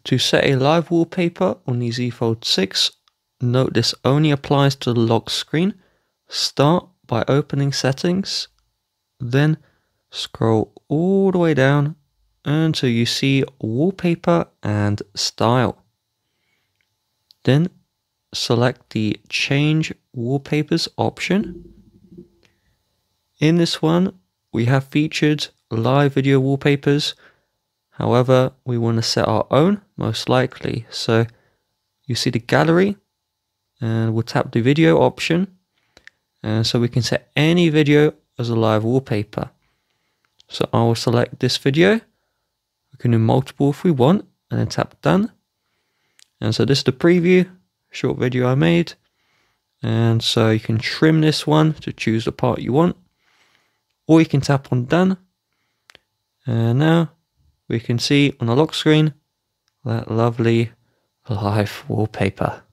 To set a live wallpaper on the Z Fold 6, note this only applies to the lock screen. Start by opening settings, then scroll all the way down until you see wallpaper and style. Then select the change wallpapers option. In this one, we have featured live video wallpapers. However, we want to set our own, most likely. So you see the gallery, and we'll tap the video option. And so we can set any video as a live wallpaper. So I will select this video. We can do multiple if we want, and then tap done. And so this is the preview, short video I made. And so you can trim this one to choose the part you want, or you can tap on done. And now we can see on the lock screen that lovely live wallpaper.